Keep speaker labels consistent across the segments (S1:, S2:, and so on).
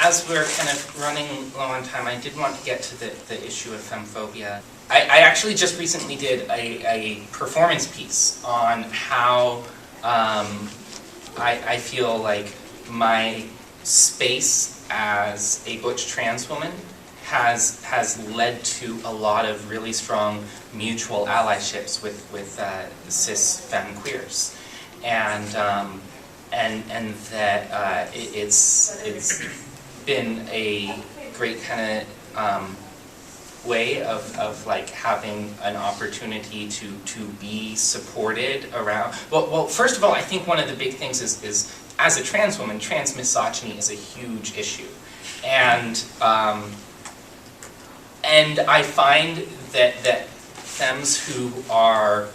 S1: as we're kind of running low on time, I did want to get to the issue of femmephobia. I actually just recently did a performance piece on how I feel like my space as a butch trans woman has led to a lot of really strong mutual allyships with cis femme queers, and that it's been a great kind of way of like having an opportunity to be supported around. Well, first of all, I think one of the big things is as a trans woman, trans misogyny is a huge issue, and I find that femmes who are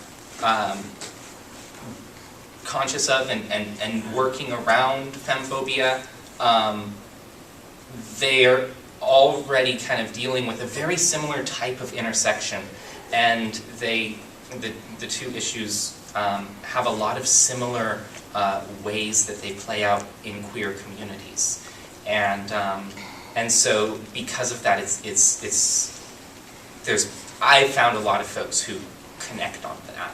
S1: conscious of and working around femmephobia, they're already kind of dealing with a very similar type of intersection, and the two issues have a lot of similar ways that they play out in queer communities, and so because of that, I found a lot of folks who connect on that,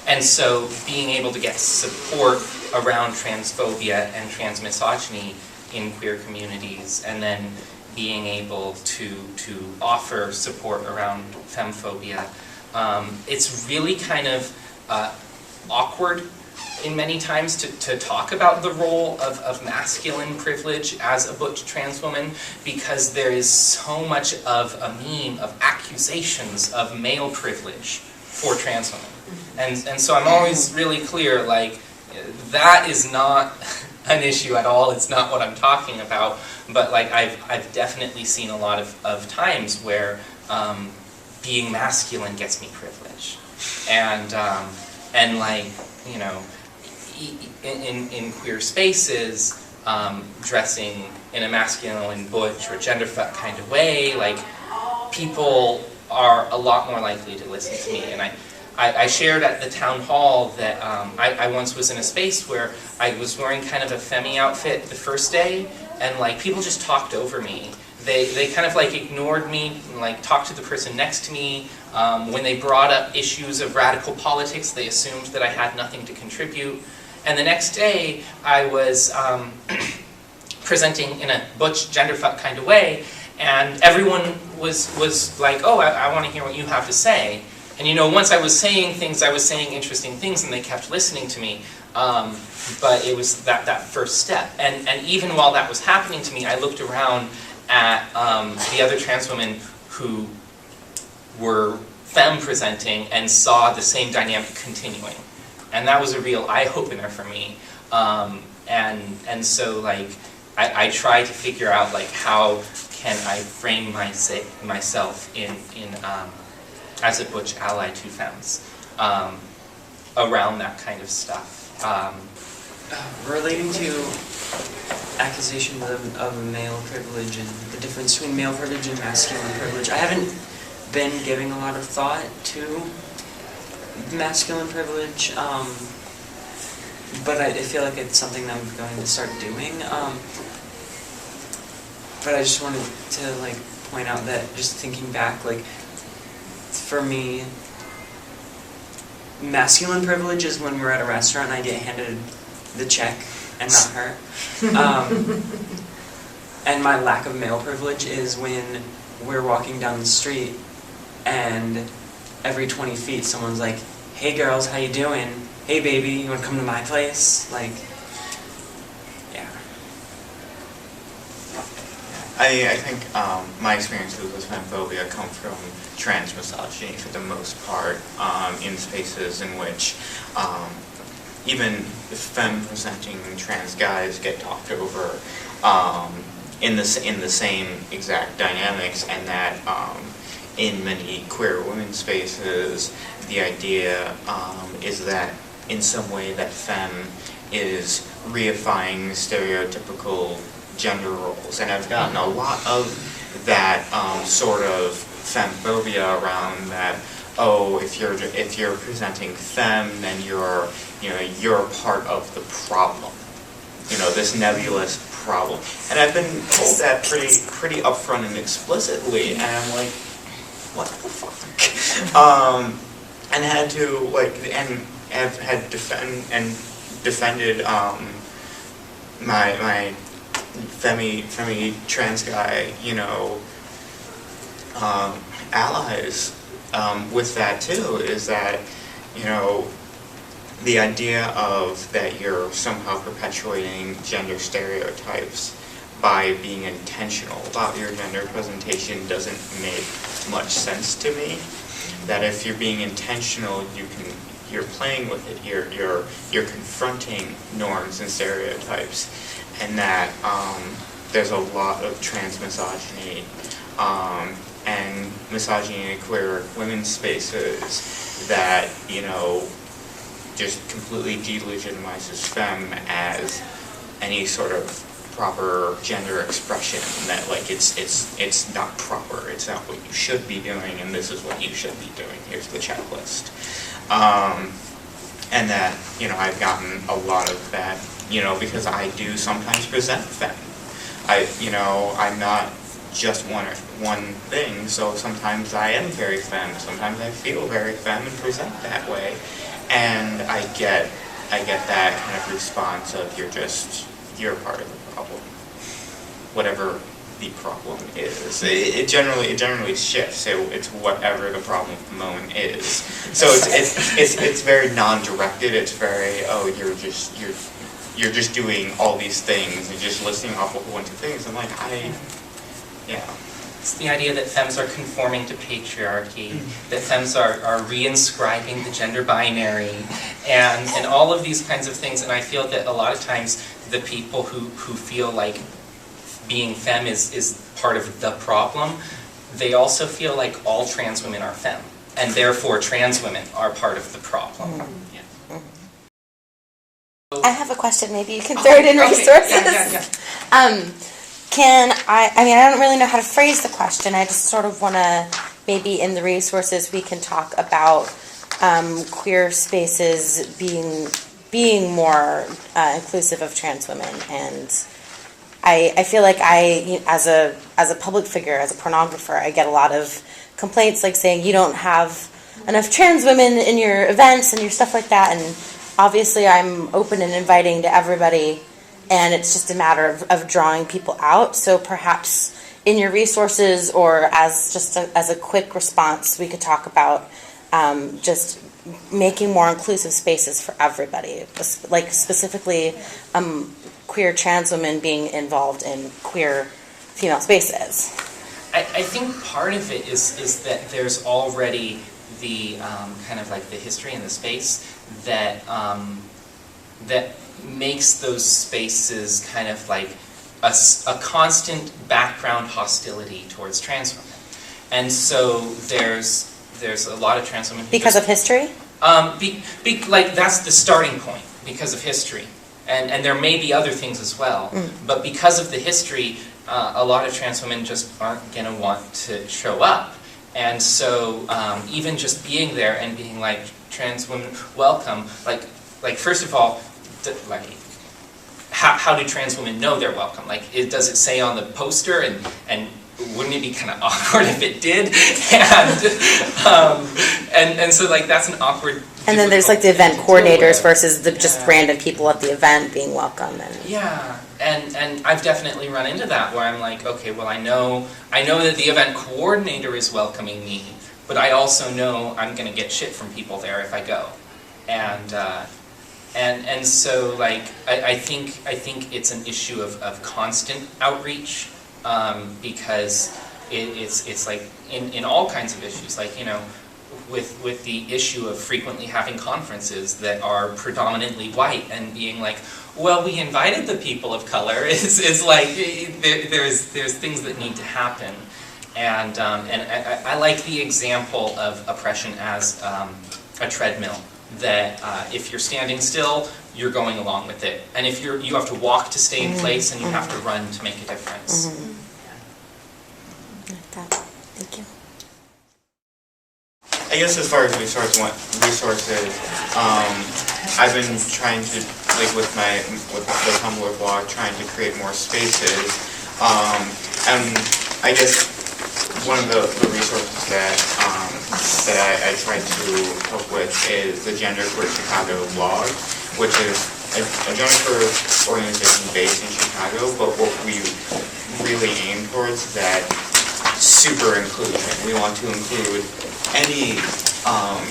S1: and so being able to get support around transphobia and transmisogyny in queer communities, and then being able to offer support around femmephobia, it's really kind of awkward in many times to talk about the role of masculine privilege as a butch trans woman, because there is so much of a meme of accusations of male privilege for trans women. And so I'm always really clear, like, that is not an issue at all, it's not what I'm talking about, but like I've definitely seen a lot of times where being masculine gets me privilege. And like, you know, in queer spaces, dressing in a masculine, butch, or gender-fuck kind of way, like, people are a lot more likely to listen to me. And I shared at the town hall that I once was in a space where I was wearing kind of a femi outfit the first day, and like people just talked over me. They kind of like ignored me, and like talked to the person next to me. When they brought up issues of radical politics, they assumed that I had nothing to contribute. And the next day, I was presenting in a butch genderfuck kind of way, and everyone was like, "Oh, I want to hear what you have to say." And you know, once I was saying things, I was saying interesting things, and they kept listening to me. But it was that first step. And even while that was happening to me, I looked around at the other trans women who were femme presenting and saw the same dynamic continuing. And that was a real eye-opener for me. And so like, I try to figure out like how can I frame myself in as a butch ally to femmes around that kind of stuff.
S2: Relating to accusations of male privilege and the difference between male privilege and masculine privilege, I haven't been giving a lot of thought to masculine privilege, but I feel like it's something that I'm going to start doing. But I just wanted to like point out that just thinking back, like, for me, masculine privilege is when we're at a restaurant and I get handed the check and not her. And my lack of male privilege is when we're walking down the street and every 20 feet someone's like, "Hey girls, how you doing? Hey baby, you wanna come to my place?" Like, yeah.
S3: I think my experiences with femmephobia come from trans misogyny for the most part, in spaces in which even femme-presenting trans guys get talked over in the same exact dynamics, and that in many queer women's spaces, the idea is that in some way that femme is reifying stereotypical gender roles, and I've gotten a lot of that sort of femmephobia around that. Oh, if you're presenting femme, then you're part of the problem. You know, this nebulous problem. And I've been told that pretty upfront and explicitly, and I'm like, what the fuck? And had to and had defended my femi trans guy, allies with that too, is that, the idea of that you're somehow perpetuating gender stereotypes by being intentional about your gender presentation doesn't make much sense to me. That if you're being intentional, you're playing with it, you're confronting norms and stereotypes, and that there's a lot of trans misogyny and misogyny in queer women's spaces that just completely delegitimizes femme as any sort of proper gender expression, that it's not proper, it's not what you should be doing, and this is what you should be doing, here's the checklist. And that, I've gotten a lot of that, because I do sometimes present femme. I'm not just one thing, so sometimes I am very femme, sometimes I feel very femme and present that way. And I get that kind of response of you're part of the problem, whatever the problem is. It generally shifts. It's whatever the problem at the moment is. So it's very non-directed. It's very you're just doing all these things and just listing off a whole bunch of things. I'm like
S1: It's the idea that femmes are conforming to patriarchy, that femmes are reinscribing the gender binary, and all of these kinds of things. And I feel that a lot of times the people who feel like being femme is part of the problem, they also feel like all trans women are femme, and therefore trans women are part of the problem.
S4: Mm-hmm.
S1: Yeah.
S4: I have a question. Maybe you can throw it in resources.
S1: Yeah.
S4: I don't really know how to phrase the question. I just sort of want to, maybe in the resources we can talk about queer spaces being more inclusive of trans women. And I feel like as a public figure, as a pornographer, I get a lot of complaints like saying you don't have enough trans women in your events and your stuff like that. And obviously I'm open and inviting to everybody, and it's just a matter of drawing people out. So perhaps in your resources, or as a quick response, we could talk about just making more inclusive spaces for everybody, like specifically queer trans women being involved in queer female spaces.
S1: I think part of it is that there's already the kind of like the history in the space that that makes those spaces kind of like a constant background hostility towards trans women. And so there's a lot of trans women
S4: because of history?
S1: Like that's the starting point, because of history. And there may be other things as well, but because of the history, a lot of trans women just aren't going to want to show up. And so even just being there and being like, trans women, welcome, like first of all, how do trans women know they're welcome? Like, does it say on the poster, and wouldn't it be kind of awkward if it did? And so like that's an awkward.
S4: And then there's like the event coordinators versus the just random people at the event being welcome.
S1: And I've definitely run into that where I'm like, okay, well I know that the event coordinator is welcoming me, but I also know I'm going to get shit from people there if I go, and so like I think it's an issue of constant outreach, because it's like in all kinds of issues, like with the issue of frequently having conferences that are predominantly white and being like, well, we invited the people of color. It's like there's things that need to happen, and I like the example of oppression as a treadmill. That if you're standing still, you're going along with it, and if you have to walk to stay in place, and you have to run to make a difference.
S4: Thank you.
S3: I guess as far as resources, I've been trying to like with the Tumblr blog, trying to create more spaces. And I guess one of the resources that I tried to help with is the Gender Queer Chicago blog, which is a gender organization based in Chicago, but what we really aim towards is that super inclusion. We want to include any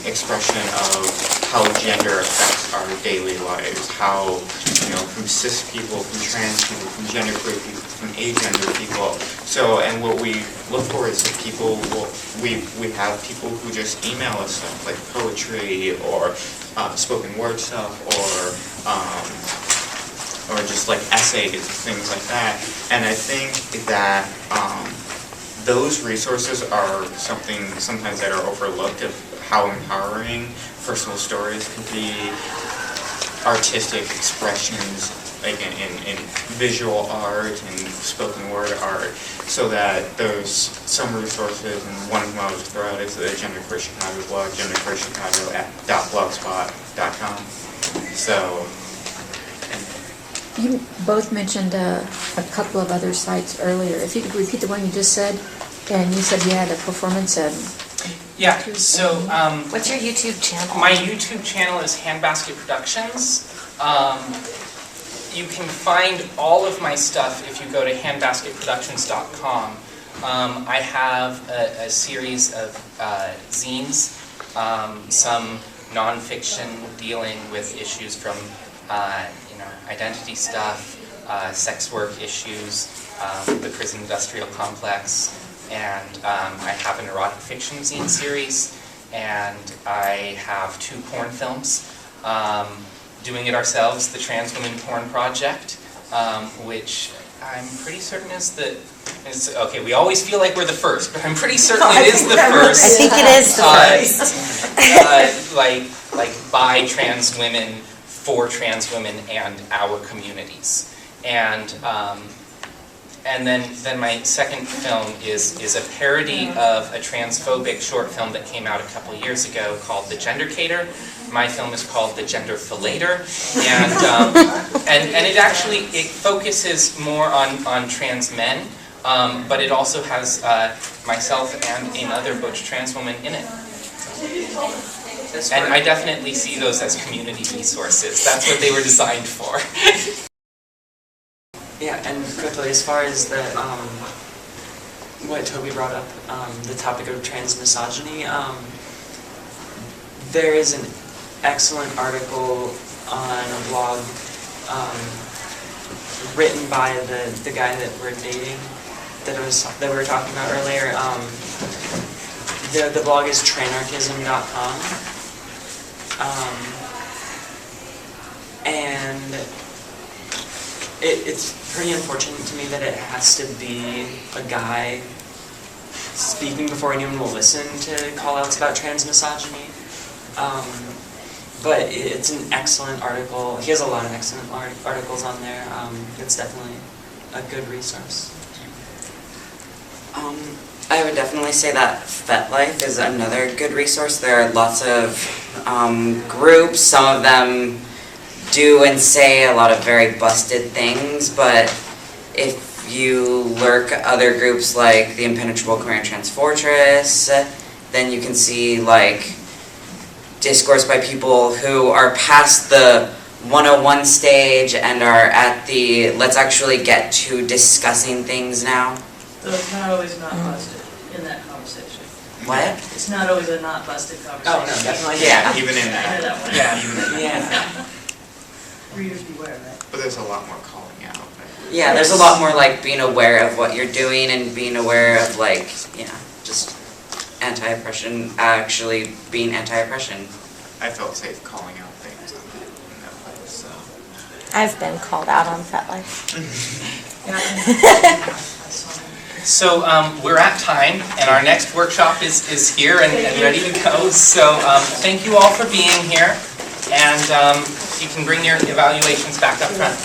S3: expression of how gender affects our daily lives, how, from cis people, from trans people, from genderqueer people, from agender people. So, and what we look for is that people we have people who just email us stuff like poetry or spoken word stuff or just like essays, things like that. And I think that those resources are something sometimes that are overlooked of how empowering personal stories can be, artistic expressions like in visual art and spoken word art, so that there's some resources, and one of them I would throw out is the Gender Queer Chicago blog, genderqueerchicago.blogspot.com. So,
S5: you both mentioned a couple of other sites earlier. If you could repeat the one you just said, and you said you had a performance of...
S1: Yeah, so...
S4: What's your YouTube channel?
S1: My YouTube channel is Handbasket Productions. You can find all of my stuff if you go to handbasketproductions.com. I have a series of zines, some nonfiction dealing with issues from identity stuff, sex work issues, the prison industrial complex, and I have an erotic fiction zine series, and I have 2 porn films. Doing It Ourselves, the Trans Women Porn Project, which I'm pretty certain is okay, we always feel like we're the first, but I'm pretty certain it is the first.
S4: I think it is the first.
S1: Like by trans women, for trans women, and our communities. And then my second film is a parody of a transphobic short film that came out a couple years ago called The Gendercator. My film is called The Genderfillator, and it actually focuses more on trans men, but it also has myself and another butch trans woman in it. And I definitely see those as community resources. That's what they were designed for.
S2: Yeah, and quickly, as far as the what Toby brought up, the topic of trans misogyny, there is an excellent article on a blog written by the guy that we're dating, that we were talking about earlier. The blog is tranarchism.com, and it's pretty unfortunate to me that it has to be a guy speaking before anyone will listen to call-outs about trans misogyny. But it's an excellent article. He has a lot of excellent articles on there. It's definitely a good resource.
S6: I would definitely say that FetLife is another good resource. There are lots of groups. Some of them do and say a lot of very busted things, but if you lurk other groups like the Impenetrable Queer and Trans Fortress, then you can see like discourse by people who are past the 101 stage and are at the let's actually get to discussing things now.
S7: So it's not always not busted in that conversation.
S6: What?
S7: It's not always a not busted conversation.
S2: Oh, no, definitely.
S3: yeah, even in
S7: I know
S3: that.
S7: that one.
S1: Yeah.
S3: Even in that.
S2: Yeah.
S7: Readers beware, right?
S3: But there's a lot more calling out.
S6: Yeah, there's a lot more like being aware of what you're doing and being aware of like, just anti-oppression, actually being anti-oppression.
S3: I felt safe calling out things in that place, so.
S4: I've been called out on FetLife.
S1: So we're at time, and our next workshop is here and ready to go. So thank you all for being here, and you can bring your evaluations back up front.